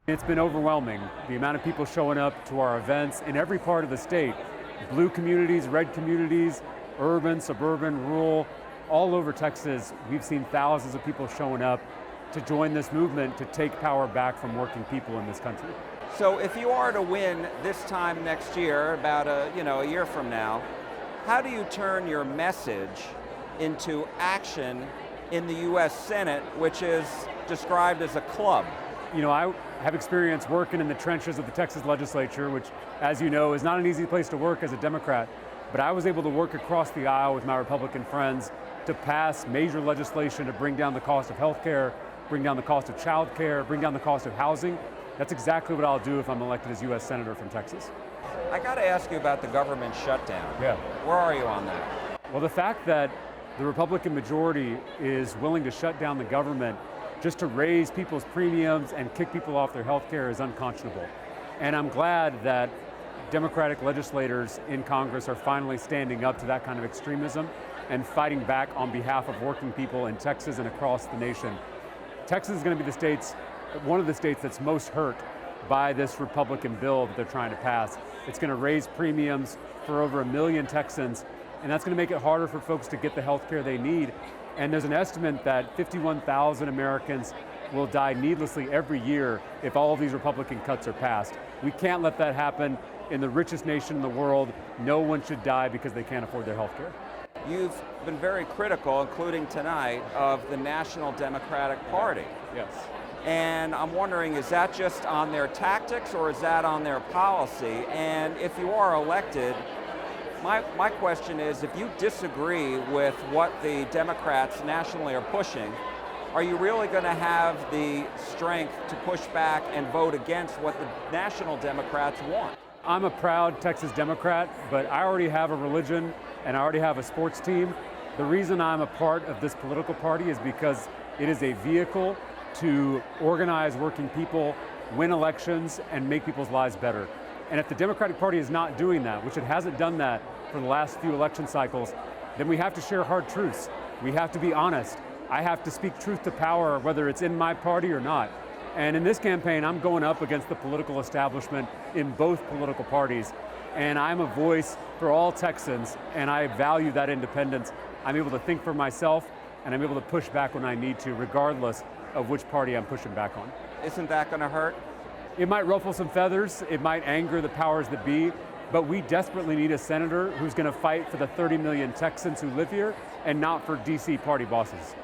It's been overwhelming, the amount of people showing up to our events in every part of the state. Blue communities, red communities, urban, suburban, rural, all over Texas, we've seen thousands of people showing up to join this movement to take power back from working people in this country. So if you are to win this time next year, about a year from now, how do you turn your message into action in the U.S. Senate, which is described as a club? I have experience working in the trenches of the Texas legislature, which, as you know, is not an easy place to work as a Democrat. But I was able to work across the aisle with my Republican friends to pass major legislation to bring down the cost of health care, bring down the cost of child care, bring down the cost of housing. That's exactly what I'll do if I'm elected as U.S. Senator from Texas. I got to ask you about the government shutdown. Yeah. Where are you on that? Well, the fact that the Republican majority is willing to shut down the government just to raise people's premiums and kick people off their health care is unconscionable. And I'm glad that Democratic legislators in Congress are finally standing up to that kind of extremism and fighting back on behalf of working people in Texas and across the nation. Texas is going to be one of the states that's most hurt by this Republican bill that they're trying to pass. It's going to raise premiums for over 1 million Texans, and that's going to make it harder for folks to get the health care they need. And there's an estimate that 51,000 Americans will die needlessly every year if all of these Republican cuts are passed. We can't let that happen. In the richest nation in the world, no one should die because they can't afford their health care. You've been very critical, including tonight, of the National Democratic Party. Yes. And I'm wondering, is that just on their tactics or is that on their policy? And if you are elected, my question is, if you disagree with what the Democrats nationally are pushing, are you really going to have the strength to push back and vote against what the national Democrats want? I'm a proud Texas Democrat, but I already have a religion and I already have a sports team. The reason I'm a part of this political party is because it is a vehicle to organize working people, win elections, and make people's lives better. And if the Democratic Party is not doing that, which it hasn't done that for the last few election cycles, then we have to share hard truths. We have to be honest. I have to speak truth to power, whether it's in my party or not. And in this campaign, I'm going up against the political establishment in both political parties. And I'm a voice for all Texans, and I value that independence. I'm able to think for myself, and I'm able to push back when I need to, regardless of which party I'm pushing back on. Isn't that going to hurt? It might ruffle some feathers, it might anger the powers that be, but we desperately need a senator who's going to fight for the 30 million Texans who live here and not for DC party bosses.